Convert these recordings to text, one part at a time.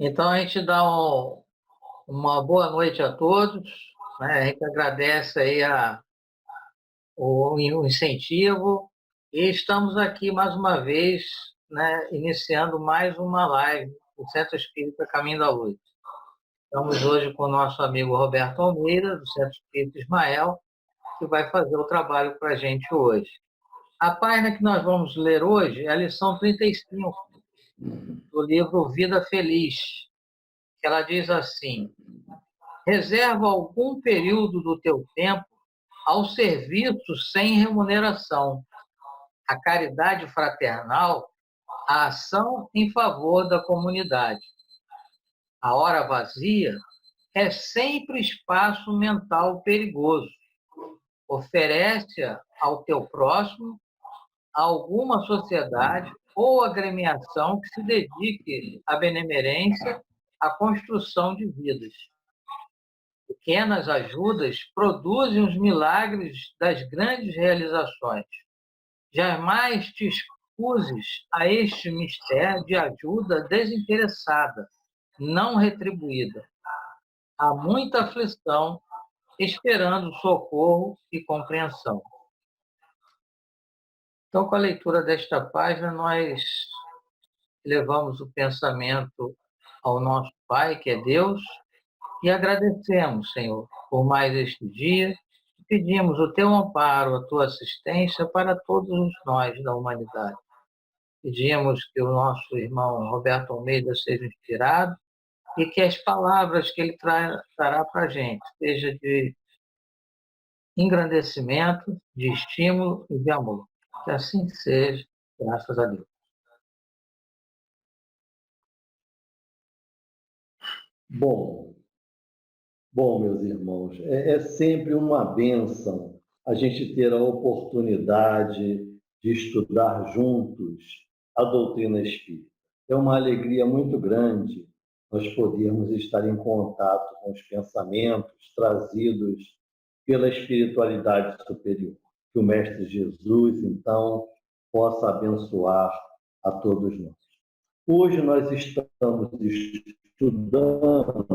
Então, a gente dá uma boa noite a todos, né? A gente agradece aí o incentivo e estamos aqui mais uma vez, né, iniciando mais uma live do Centro Espírita Caminho da Luz. Estamos hoje com o nosso amigo Roberto Almeida, do Centro Espírita Ismael, que vai fazer o trabalho para a gente hoje. A página que nós vamos ler hoje é a lição 35 do livro Vida Feliz, que ela diz assim: reserva algum período do teu tempo ao serviço sem remuneração, à caridade fraternal, à ação em favor da comunidade. A hora vazia é sempre espaço mental perigoso. Oferece-a ao teu próximo, a alguma sociedade ou agremiação que se dedique à benemerência, à construção de vidas. Pequenas ajudas produzem os milagres das grandes realizações. Jamais te excuses a este mistério de ajuda desinteressada, não retribuída. Há muita aflição esperando socorro e compreensão. Então, com a leitura desta página, nós levamos o pensamento ao nosso Pai, que é Deus, e agradecemos, Senhor, por mais este dia. Pedimos o teu amparo, a tua assistência para todos nós da humanidade. Pedimos que o nosso irmão Roberto Almeida seja inspirado e que as palavras que ele trará para a gente sejam de engrandecimento, de estímulo e de amor. Que assim seja, graças a Deus. Bom, meus irmãos, é sempre uma bênção a gente ter a oportunidade de estudar juntos a doutrina espírita. É uma alegria muito grande nós podermos estar em contato com os pensamentos trazidos pela espiritualidade superior. Que o Mestre Jesus, então, possa abençoar a todos nós. Hoje nós estamos estudando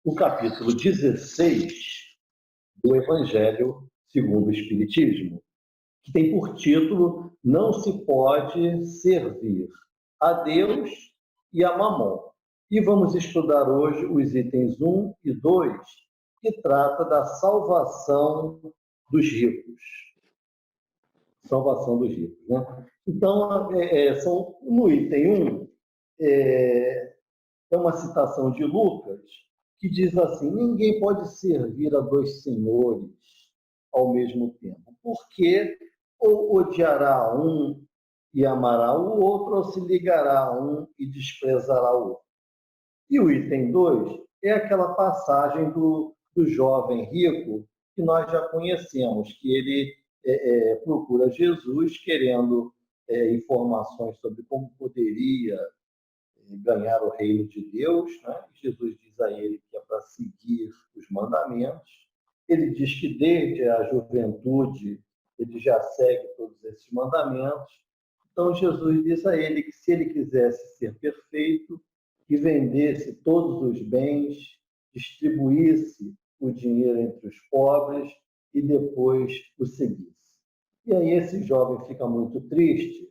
o capítulo 16 do Evangelho segundo o Espiritismo, que tem por título Não se pode servir a Deus e a Mamon. E vamos estudar hoje os itens 1 e 2, que trata da salvação dos ricos. Salvação dos ricos, né? Então, no item 1, é uma citação de Lucas, que diz assim: ninguém pode servir a dois senhores ao mesmo tempo, porque ou odiará um e amará o outro, ou se ligará a um e desprezará o outro. E o item 2 é aquela passagem do jovem rico que nós já conhecemos, que ele procura Jesus querendo informações sobre como poderia ganhar o reino de Deus, né? Jesus diz a ele que é para seguir os mandamentos. Ele diz que desde a juventude ele já segue todos esses mandamentos. Então Jesus diz a ele que se ele quisesse ser perfeito, que vendesse todos os bens, distribuísse o dinheiro entre os pobres e depois o seguisse. E aí esse jovem fica muito triste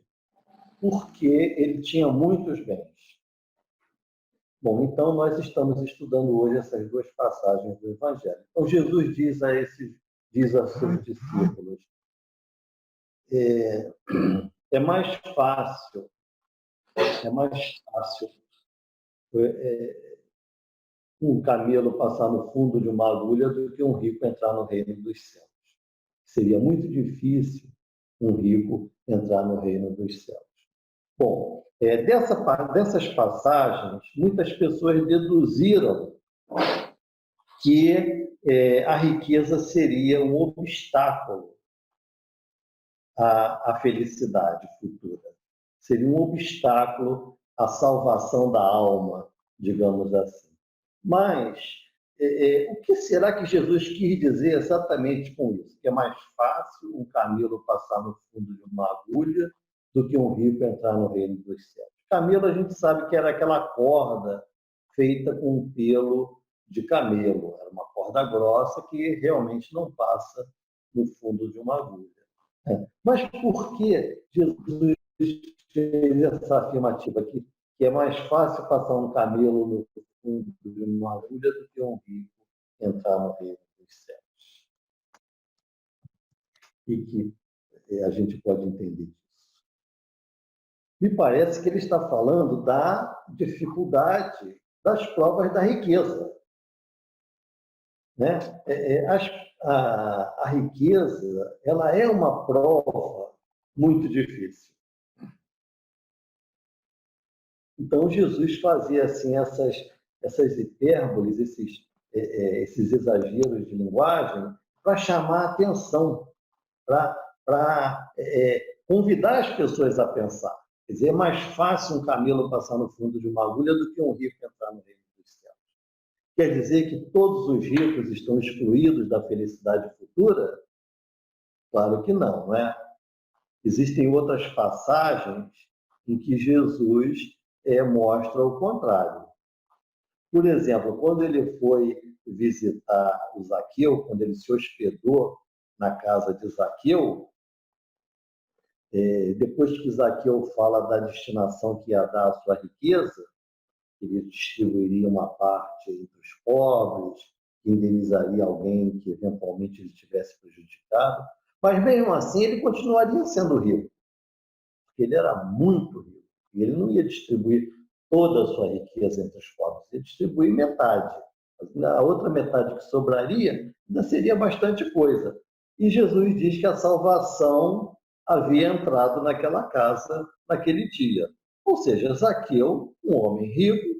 porque ele tinha muitos bens. Bom, então nós estamos estudando hoje essas duas passagens do Evangelho. Então Jesus diz a seus discípulos: é mais fácil um camelo passar no fundo de uma agulha do que um rico entrar no reino dos céus. Seria muito difícil um rico entrar no reino dos céus. Bom, dessas passagens, muitas pessoas deduziram que a riqueza seria um obstáculo à felicidade futura. Seria um obstáculo à salvação da alma, digamos assim. Mas o que será que Jesus quis dizer exatamente com isso? Que é mais fácil um camelo passar no fundo de uma agulha do que um rico entrar no reino dos céus. Camelo a gente sabe que era aquela corda feita com um pelo de camelo. Era uma corda grossa que realmente não passa no fundo de uma agulha. Mas por que Jesus fez essa afirmativa aqui, que é mais fácil passar um camelo no fundo de uma agulha do que um rico entrar no reino dos céus? E que a gente pode entender isso. Me parece que ele está falando da dificuldade das provas da riqueza. Né? A riqueza, ela é uma prova muito difícil. Então, Jesus fazia assim, essas hipérboles, esses exageros de linguagem, para chamar a atenção, para convidar as pessoas a pensar. Quer dizer, é mais fácil um camelo passar no fundo de uma agulha do que um rico entrar no reino dos céus. Quer dizer que todos os ricos estão excluídos da felicidade futura? Claro que não, não é? Existem outras passagens em que Jesus mostra o contrário. Por exemplo, quando ele foi visitar o Zaqueu, quando ele se hospedou na casa de Zaqueu, depois que Zaqueu fala da destinação que ia dar à sua riqueza, ele distribuiria uma parte entre os pobres, indenizaria alguém que eventualmente ele tivesse prejudicado, mas mesmo assim ele continuaria sendo rico, porque ele era muito rico, e ele não ia distribuir toda a sua riqueza entre os pobres, ele distribuía metade. A outra metade que sobraria ainda seria bastante coisa. E Jesus diz que a salvação havia entrado naquela casa naquele dia. Ou seja, Zaqueu, um homem rico,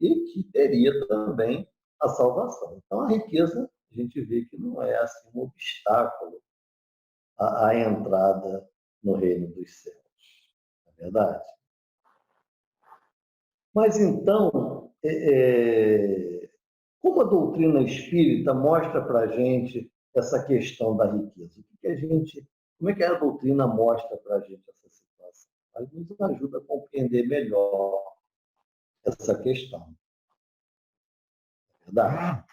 e que teria também a salvação. Então, a riqueza, a gente vê que não é assim um obstáculo à entrada no reino dos céus. Não é verdade? Mas então, como a doutrina espírita mostra para a gente essa questão da riqueza? Como é que a doutrina mostra para a gente essa situação? Ela nos ajuda a compreender melhor essa questão. É verdade?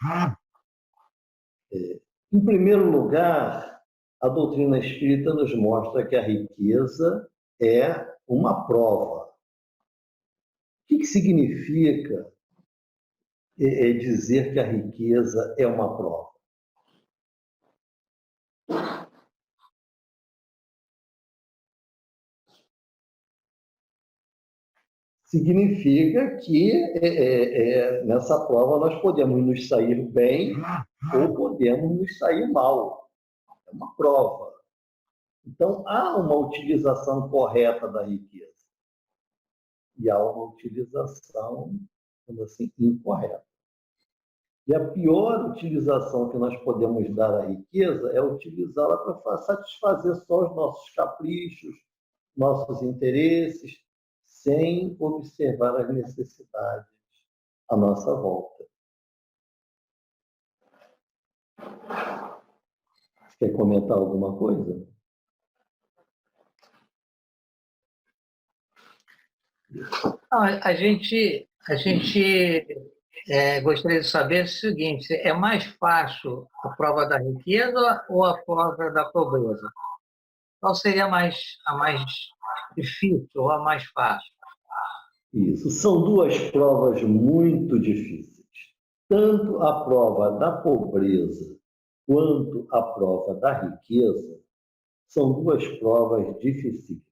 Em primeiro lugar, a doutrina espírita nos mostra que a riqueza é uma prova. O que significa dizer que a riqueza é uma prova? Significa que nessa prova nós podemos nos sair bem ou podemos nos sair mal. É uma prova. Então, há uma utilização correta da riqueza. E há uma utilização, assim, incorreta. E a pior utilização que nós podemos dar à riqueza é utilizá-la para satisfazer só os nossos caprichos, nossos interesses, sem observar as necessidades à nossa volta. Você quer comentar alguma coisa? A gente gostaria de saber o seguinte: é mais fácil a prova da riqueza ou a prova da pobreza? Qual seria a mais difícil ou a mais fácil? Isso. São duas provas muito difíceis. Tanto a prova da pobreza quanto a prova da riqueza são duas provas difíceis.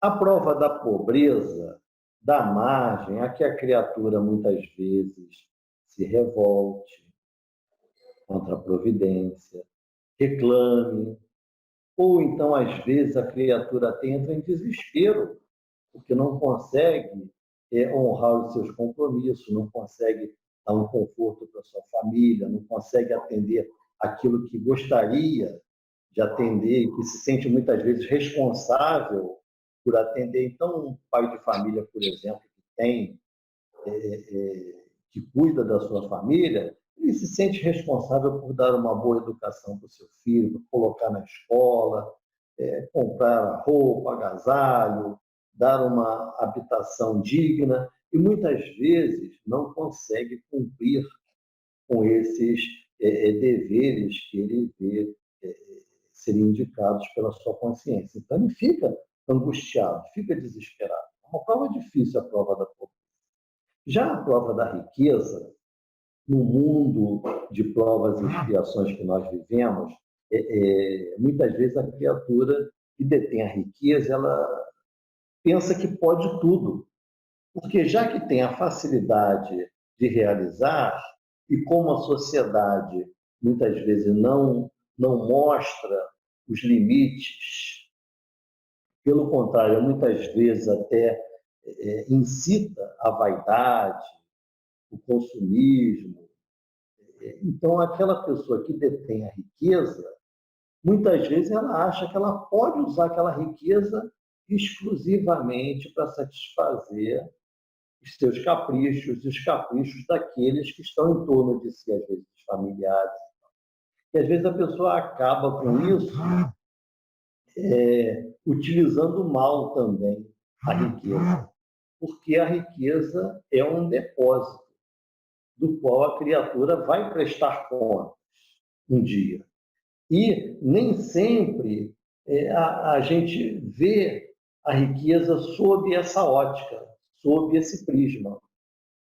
A prova da pobreza dá margem a que a criatura muitas vezes se revolte contra a providência, reclame, ou então, às vezes, a criatura até entra em desespero, porque não consegue honrar os seus compromissos, não consegue dar um conforto para a sua família, não consegue atender aquilo que gostaria de atender e que se sente muitas vezes responsável por atender. Então, um pai de família, por exemplo, que cuida da sua família, ele se sente responsável por dar uma boa educação para o seu filho, por colocar na escola, comprar roupa, agasalho, dar uma habitação digna, e muitas vezes não consegue cumprir com esses deveres que ele vê serem indicados pela sua consciência. Então, ele fica angustiado, fica desesperado. É uma prova difícil, a prova da pobreza. Já a prova da riqueza, no mundo de provas e expiações que nós vivemos, muitas vezes a criatura que detém a riqueza, ela pensa que pode tudo, porque já que tem a facilidade de realizar, e como a sociedade muitas vezes não mostra os limites, pelo contrário, muitas vezes até incita a vaidade, o consumismo. Então, aquela pessoa que detém a riqueza, muitas vezes ela acha que ela pode usar aquela riqueza exclusivamente para satisfazer os seus caprichos e os caprichos daqueles que estão em torno de si, às vezes familiares. E às vezes a pessoa acaba com isso utilizando mal também a riqueza, porque a riqueza é um depósito do qual a criatura vai prestar contas um dia. E nem sempre a gente vê a riqueza sob essa ótica, sob esse prisma.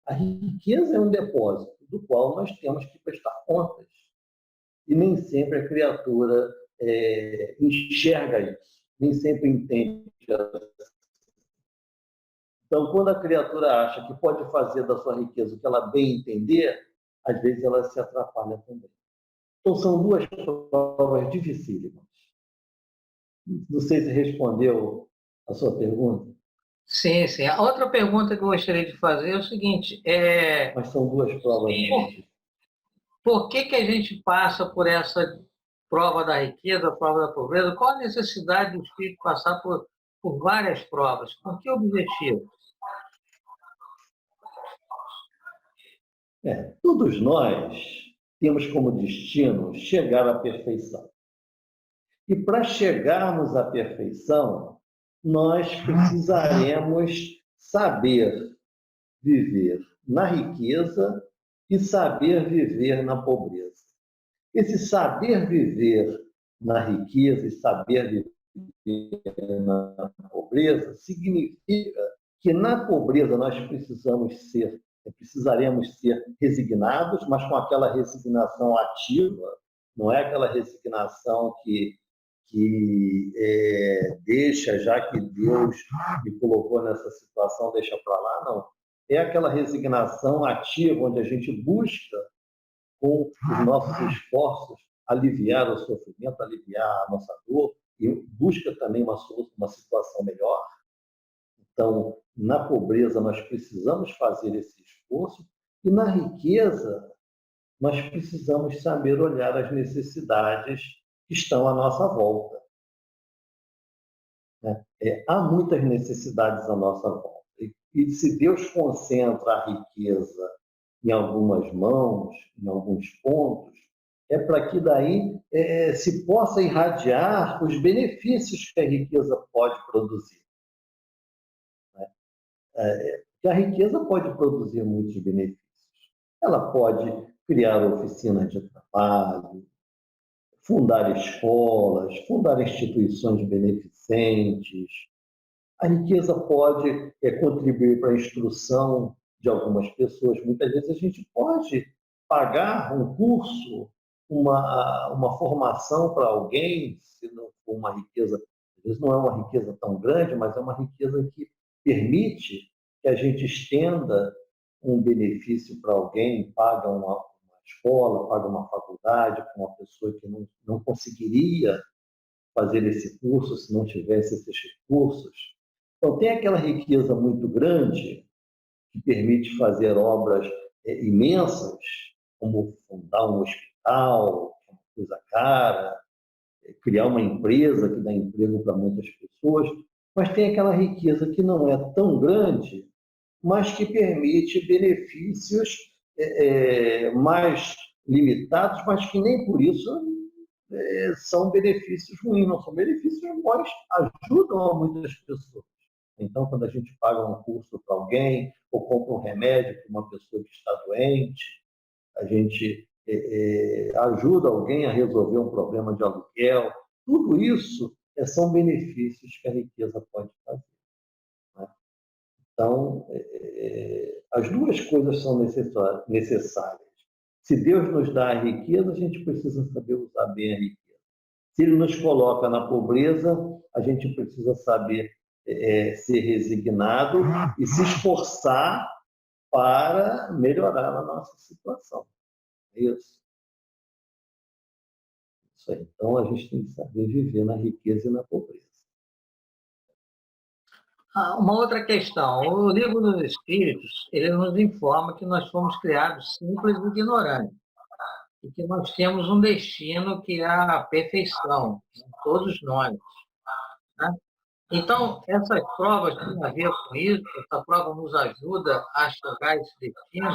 A riqueza é um depósito do qual nós temos que prestar contas. E nem sempre a criatura enxerga isso, nem sempre entende. Então, quando a criatura acha que pode fazer da sua riqueza o que ela bem entender, às vezes ela se atrapalha também. Então, são duas provas dificílimas. Não sei se respondeu a sua pergunta. Sim, sim. A outra pergunta que eu gostaria de fazer é o seguinte: Mas são duas provas difíceis. por que a gente passa por essa prova da riqueza, a prova da pobreza? Qual a necessidade do espírito passar por várias provas? Com que objetivo? Todos nós temos como destino chegar à perfeição. E para chegarmos à perfeição, nós precisaremos saber viver na riqueza e saber viver na pobreza. Esse saber viver na riqueza e saber viver na pobreza significa que na pobreza nós precisaremos ser resignados, mas com aquela resignação ativa, não é aquela resignação que deixa, já que Deus me colocou nessa situação, deixa para lá, não. É aquela resignação ativa, onde a gente busca, com os nossos esforços, aliviar o sofrimento, aliviar a nossa dor, e busca também uma situação melhor. Então, na pobreza, nós precisamos fazer esse esforço, e na riqueza, nós precisamos saber olhar as necessidades que estão à nossa volta. Há muitas necessidades à nossa volta. E se Deus concentra a riqueza em algumas mãos, em alguns pontos, é para que daí se possa irradiar os benefícios que a riqueza pode produzir. Porque a riqueza pode produzir muitos benefícios. Ela pode criar oficinas de trabalho, fundar escolas, fundar instituições beneficentes. A riqueza pode contribuir para a instrução de algumas pessoas. Muitas vezes a gente pode pagar um curso, uma formação para alguém, se não for uma riqueza, às vezes não é uma riqueza tão grande, mas é uma riqueza que permite que a gente estenda um benefício para alguém, paga uma escola, paga uma faculdade para uma pessoa que não conseguiria fazer esse curso se não tivesse esses recursos. Então, tem aquela riqueza muito grande que permite fazer obras imensas, como fundar um hospital, uma coisa cara, criar uma empresa que dá emprego para muitas pessoas, mas tem aquela riqueza que não é tão grande, mas que permite benefícios mais limitados, mas que nem por isso são benefícios ruins, não são benefícios bons, ajudam a muitas pessoas. Então, quando a gente paga um curso para alguém, ou compra um remédio para uma pessoa que está doente, a gente ajuda alguém a resolver um problema de aluguel. Tudo isso são benefícios que a riqueza pode fazer, né? Então, as duas coisas são necessárias. Se Deus nos dá a riqueza, a gente precisa saber usar bem a riqueza. Se Ele nos coloca na pobreza, a gente precisa saber ser resignado e se esforçar para melhorar a nossa situação. É isso. Isso aí. Então, a gente tem que saber viver na riqueza e na pobreza. Uma outra questão, o livro dos Espíritos, ele nos informa que nós fomos criados simples e ignorantes, e que nós temos um destino que é a perfeição, todos nós, né? Então, essas provas têm a ver com isso, essa prova nos ajuda a chegar a esse destino.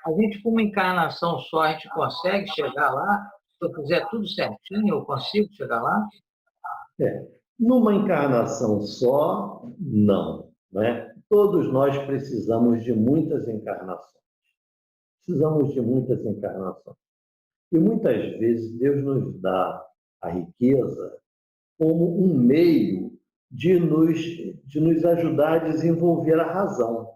A gente, com uma encarnação só, a gente consegue chegar lá? Se eu fizer tudo certinho, eu consigo chegar lá? Numa encarnação só, não, né? Todos nós precisamos de muitas encarnações. Precisamos de muitas encarnações. E muitas vezes Deus nos dá a riqueza como um meio de nos ajudar a desenvolver a razão.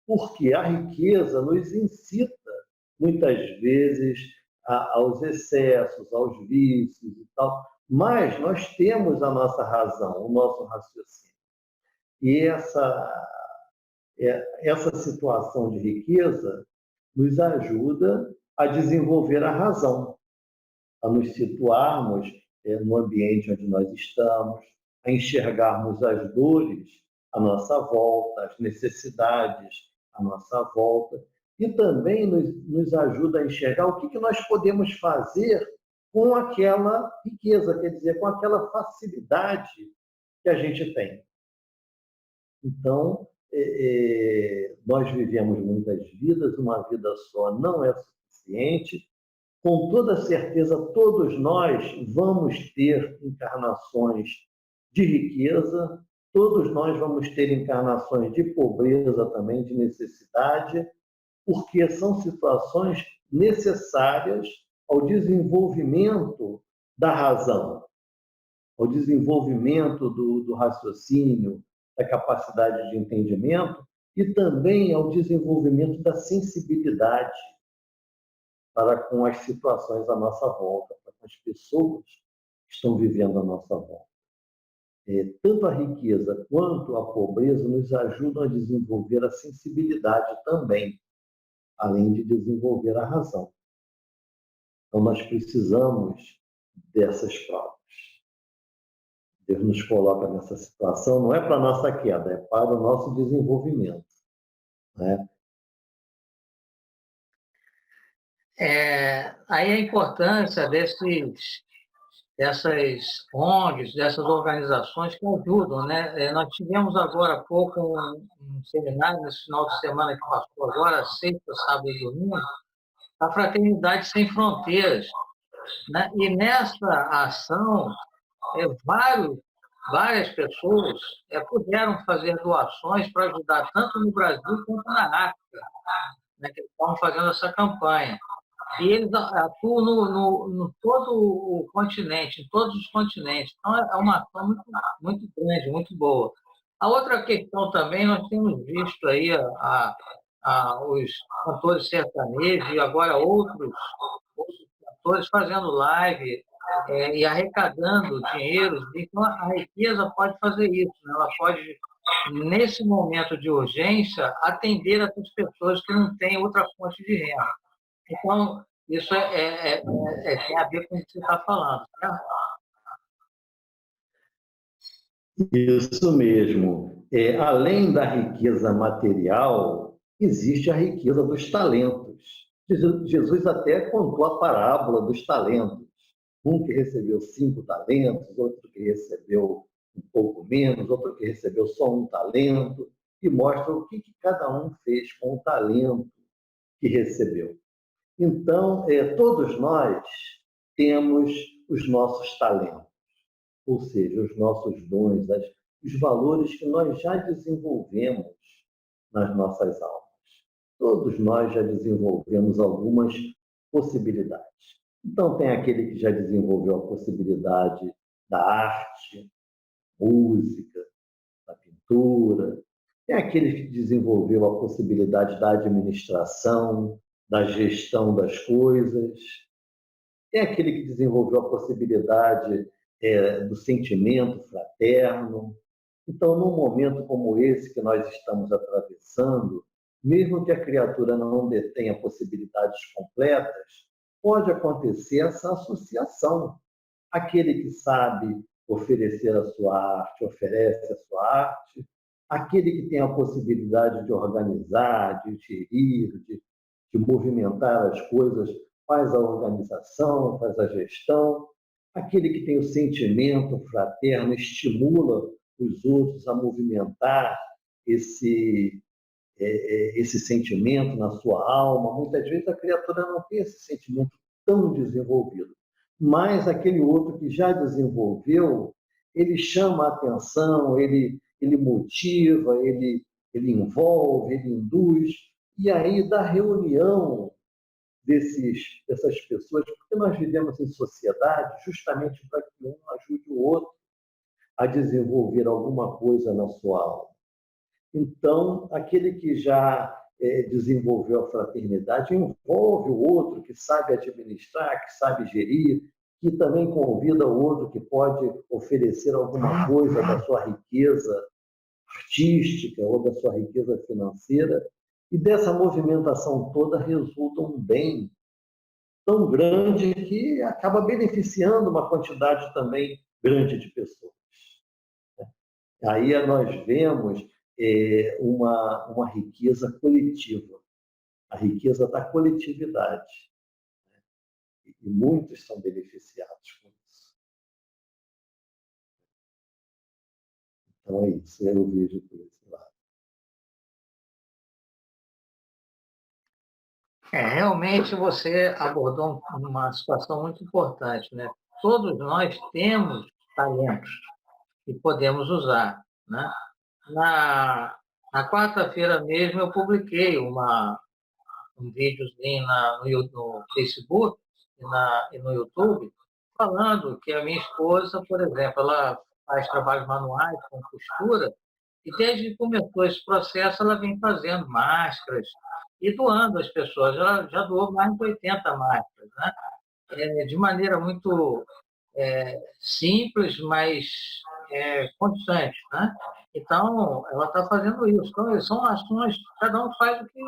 Porque a riqueza nos incita, muitas vezes, aos excessos, aos vícios e tal. Mas nós temos a nossa razão, o nosso raciocínio. E essa situação de riqueza nos ajuda a desenvolver a razão, a nos situarmos no ambiente onde nós estamos, a enxergarmos as dores à nossa volta, as necessidades à nossa volta, e também nos ajuda a enxergar o que nós podemos fazer com aquela riqueza, quer dizer, com aquela facilidade que a gente tem. Então, nós vivemos muitas vidas, uma vida só não é suficiente. Com toda certeza, todos nós vamos ter encarnações de riqueza, todos nós vamos ter encarnações de pobreza também, de necessidade, porque são situações necessárias ao desenvolvimento da razão, ao desenvolvimento do raciocínio, da capacidade de entendimento e também ao desenvolvimento da sensibilidade para com as situações à nossa volta, para com as pessoas que estão vivendo à nossa volta. Tanto a riqueza quanto a pobreza nos ajudam a desenvolver a sensibilidade também, além de desenvolver a razão. Então, nós precisamos dessas provas. Deus nos coloca nessa situação, não é para a nossa queda, é para o nosso desenvolvimento, né? Aí a importância dessas ONGs, dessas organizações que ajudam, né? Nós tivemos agora há pouco um seminário, nesse final de semana que passou agora, sexta, sábado e domingo, a Fraternidade Sem Fronteiras, né? E nessa ação, várias pessoas puderam fazer doações para ajudar tanto no Brasil quanto na África, né? Que estavam fazendo essa campanha. E eles atuam no todo o continente, em todos os continentes. Então, é uma ação muito, muito grande, muito boa. A outra questão também, nós temos visto aí os cantores sertanejos e agora outros cantores fazendo live e arrecadando dinheiro. Então, a riqueza pode fazer isso, né? Ela pode, nesse momento de urgência, atender essas pessoas que não têm outra fonte de renda. Então, isso tem a ver com o que você está falando, né? Isso mesmo. Além da riqueza material, existe a riqueza dos talentos. Jesus até contou a parábola dos talentos. Um que recebeu 5 talentos, outro que recebeu um pouco menos, outro que recebeu só 1 talento, e mostra o que cada um fez com o talento que recebeu. Então, todos nós temos os nossos talentos, ou seja, os nossos dons, os valores que nós já desenvolvemos nas nossas almas. Todos nós já desenvolvemos algumas possibilidades. Então, tem aquele que já desenvolveu a possibilidade da arte, música, da pintura, tem aquele que desenvolveu a possibilidade da administração, da gestão das coisas, tem aquele que desenvolveu a possibilidade do sentimento fraterno. Então, num momento como esse que nós estamos atravessando, mesmo que a criatura não detenha possibilidades completas, pode acontecer essa associação. Aquele que sabe oferecer a sua arte, oferece a sua arte. Aquele que tem a possibilidade de organizar, de gerir, de movimentar as coisas, faz a organização, faz a gestão. Aquele que tem o sentimento fraterno estimula os outros a movimentar esse sentimento na sua alma. Muitas vezes a criatura não tem esse sentimento tão desenvolvido, mas aquele outro que já desenvolveu, ele chama a atenção, ele motiva, ele envolve, ele induz, e aí da reunião dessas pessoas, porque nós vivemos em sociedade justamente para que um ajude o outro a desenvolver alguma coisa na sua alma. Então, aquele que já desenvolveu a fraternidade envolve o outro que sabe administrar, que sabe gerir, que também convida o outro que pode oferecer alguma coisa da sua riqueza artística ou da sua riqueza financeira, e dessa movimentação toda resulta um bem tão grande que acaba beneficiando uma quantidade também grande de pessoas. Aí nós vemos uma riqueza coletiva, a riqueza da coletividade. E muitos são beneficiados com isso. Então é isso, eu vejo por esse lado. Realmente você abordou uma situação muito importante, né? Todos nós temos talentos que podemos usar, né? Na quarta-feira mesmo eu publiquei um videozinho no Facebook e no YouTube falando que a minha esposa, por exemplo, ela faz trabalhos manuais com costura e desde que começou esse processo ela vem fazendo máscaras e doando às pessoas. Ela já doou mais de 80 máscaras, né? De maneira muito simples, mas constante, né? Então, ela está fazendo isso. Então, são ações, cada um faz o que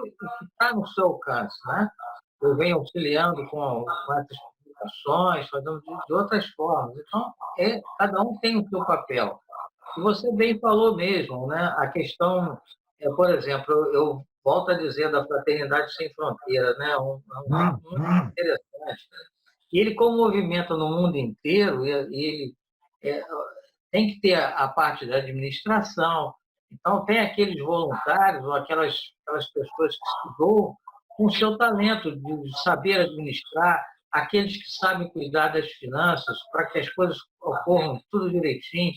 está no seu alcance, né? Eu venho auxiliando com essas publicações, fazendo de outras formas. Então, cada um tem o seu papel. E você bem falou mesmo, né? A questão, por exemplo, eu volto a dizer da Fraternidade Sem Fronteira, né? Muito interessante. E ele, como movimenta no mundo inteiro, ele tem que ter a parte da administração. Então, tem aqueles voluntários ou aquelas pessoas que se doam com o seu talento de saber administrar, aqueles que sabem cuidar das finanças para que as coisas ocorram tudo direitinho.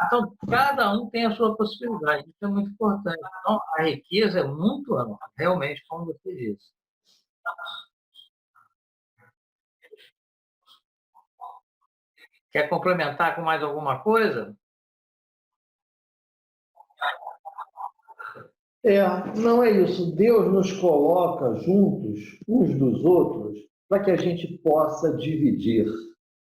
Então, cada um tem a sua possibilidade, isso é muito importante. Então, a riqueza é muito ampla, realmente, como você disse. Quer complementar com mais alguma coisa? Não é isso. Deus nos coloca juntos, uns dos outros, para que a gente possa dividir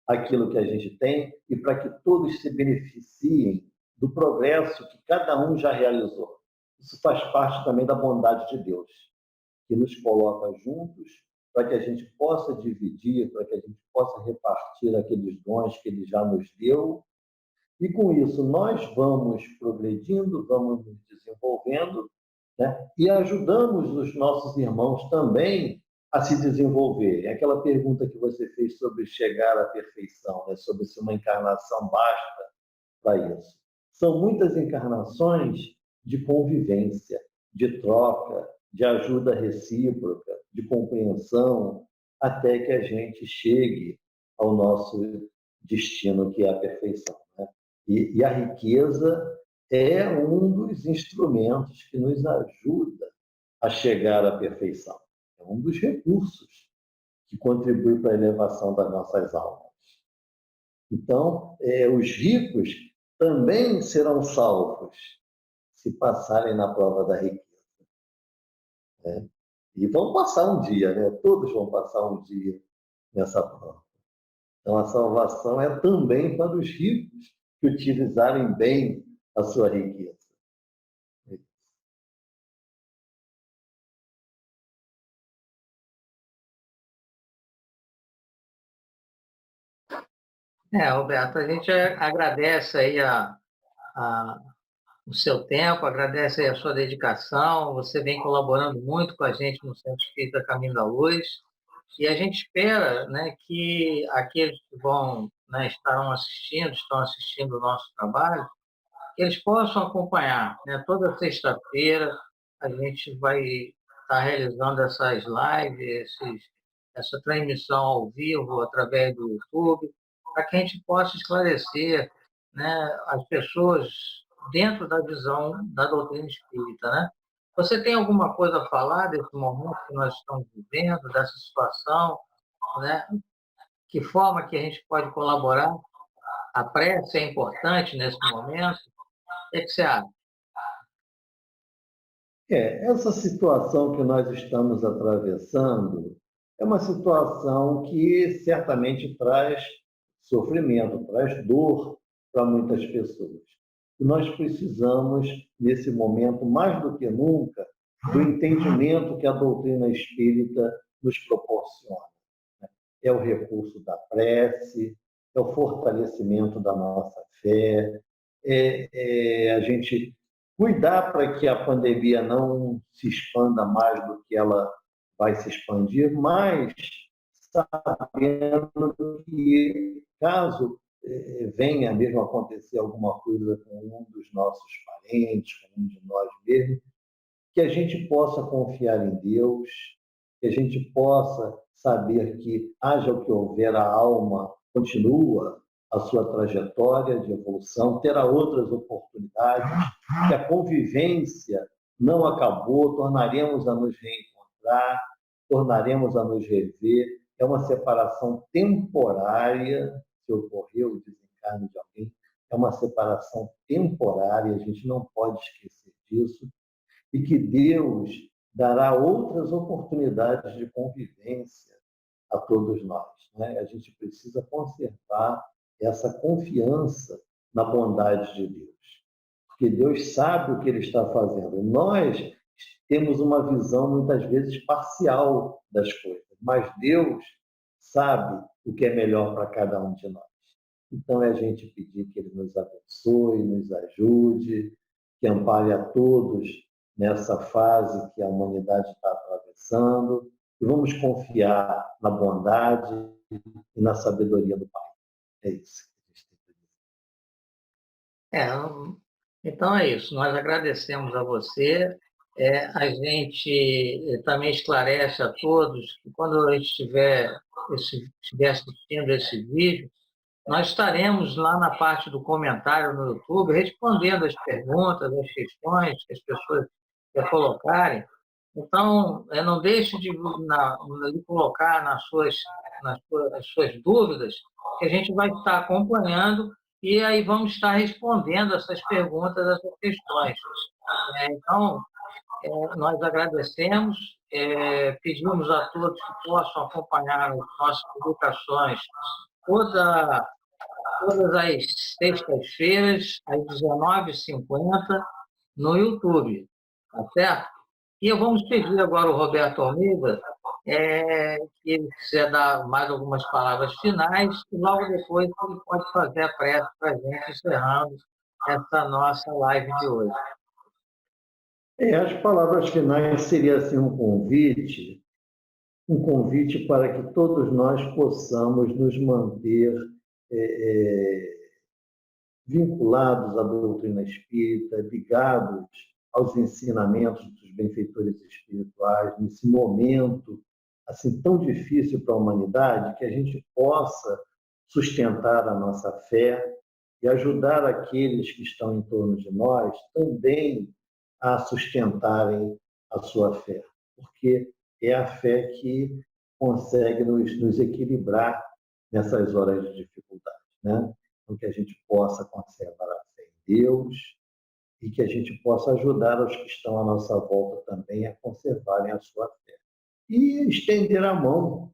aquilo que a gente tem e para que todos se beneficiem do progresso que cada um já realizou. Isso faz parte também da bondade de Deus, que nos coloca juntos para que a gente possa dividir, para que a gente possa repartir aqueles dons que Ele já nos deu. E com isso nós vamos progredindo, vamos nos desenvolvendo, né? E ajudamos os nossos irmãos também a se desenvolver. É aquela pergunta que você fez sobre chegar à perfeição, né? Sobre se uma encarnação basta para isso. São muitas encarnações de convivência, de troca, de ajuda recíproca, de compreensão, até que a gente chegue ao nosso destino, que é a perfeição, né? E a riqueza é um dos instrumentos que nos ajuda a chegar à perfeição. É um dos recursos que contribui para a elevação das nossas almas. Então, os ricos também serão salvos se passarem na prova da riqueza. Né? E vão passar um dia, né? Todos vão passar um dia nessa prova. Então, a salvação é também para os ricos que utilizarem bem a sua riqueza. Roberto, a gente agradece aí a, o seu tempo, agradece aí a sua dedicação, você vem colaborando muito com a gente no Centro Espírita Caminho da Luz, e a gente espera, né, que aqueles que vão, né, estão assistindo o nosso trabalho, que eles possam acompanhar, né? Toda sexta-feira a gente vai estar realizando essas lives, essa transmissão ao vivo através do YouTube, para que a gente possa esclarecer, né, as pessoas dentro da visão da doutrina espírita, né? Você tem alguma coisa a falar desse momento que nós estamos vivendo, dessa situação, né? Que forma que a gente pode colaborar? A prece é importante nesse momento? O que você acha? Essa situação que nós estamos atravessando é uma situação que certamente traz sofrimento, traz dor para muitas pessoas. E nós precisamos, nesse momento, mais do que nunca, do entendimento que a doutrina espírita nos proporciona. É o recurso da prece, é o fortalecimento da nossa fé, a gente cuidar para que a pandemia não se expanda mais do que ela vai se expandir, mas sabendo que, caso venha mesmo acontecer alguma coisa com um dos nossos parentes, com um de nós mesmos, que a gente possa confiar em Deus, que a gente possa saber que, haja o que houver, a alma continua a sua trajetória de evolução, terá outras oportunidades, que a convivência não acabou, tornaremos a nos reencontrar, tornaremos a nos rever. É uma separação temporária, se ocorreu o desencarne de alguém, é uma separação temporária, a gente não pode esquecer disso, e que Deus dará outras oportunidades de convivência a todos nós. Né? A gente precisa conservar essa confiança na bondade de Deus, porque Deus sabe o que Ele está fazendo. Nós temos uma visão, muitas vezes, parcial das coisas, mas Deus sabe o que é melhor para cada um de nós. Então, é a gente pedir que Ele nos abençoe, nos ajude, que ampare a todos nessa fase que a humanidade está atravessando, e vamos confiar na bondade e na sabedoria do Pai. É isso que a gente tem que É, então é isso. Nós agradecemos a você. A gente também esclarece a todos que quando a gente estiver assistindo esse vídeo, nós estaremos lá na parte do comentário no YouTube respondendo as perguntas, as questões que as pessoas colocarem. Então, não deixe de colocar as suas dúvidas, que a gente vai estar acompanhando e aí vamos estar respondendo essas perguntas, essas questões. Então, nós agradecemos, pedimos a todos que possam acompanhar as nossas publicações todas as sextas-feiras, às 19h50, no YouTube, tá certo? E vamos pedir agora ao Roberto Almeida, que ele quiser dar mais algumas palavras finais, e logo depois ele pode fazer a prece para a gente, encerrando essa nossa live de hoje. As palavras finais seria assim um convite para que todos nós possamos nos manter vinculados à doutrina espírita, ligados aos ensinamentos dos benfeitores espirituais, nesse momento assim tão difícil para a humanidade, que a gente possa sustentar a nossa fé, e ajudar aqueles que estão em torno de nós também a sustentarem a sua fé, porque é a fé que consegue nos equilibrar nessas horas de dificuldade, né? Então, que a gente possa conservar a fé em Deus e que a gente possa ajudar os que estão à nossa volta também a conservarem a sua fé. E estender a mão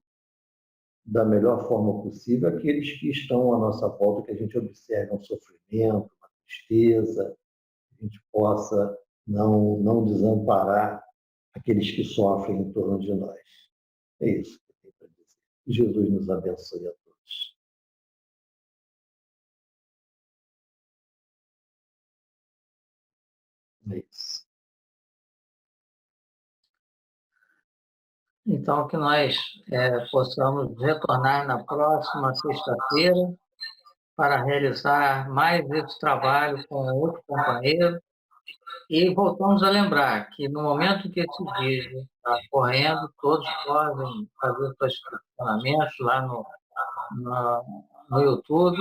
da melhor forma possível àqueles que estão à nossa volta, que a gente observe um sofrimento, uma tristeza, que a gente possa não desamparar aqueles que sofrem em torno de nós. É isso que eu tenho para dizer. Que Jesus nos abençoe a todos. É isso. Então, que nós possamos retornar na próxima sexta-feira para realizar mais esse trabalho com outro companheiro. E voltamos a lembrar que no momento que esse vídeo está correndo, todos podem fazer seus questionamentos lá no YouTube,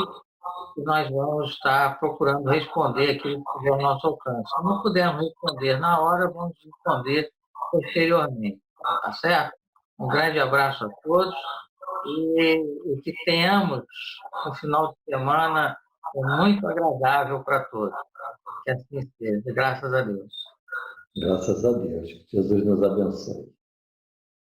e nós vamos estar procurando responder aquilo que tiver ao nosso alcance. Se não pudermos responder na hora, vamos responder posteriormente. Tá certo? Um grande abraço a todos e que tenhamos um final de semana muito agradável para todos. Que assim seja, graças a Deus. Graças a Deus. Que Jesus nos abençoe.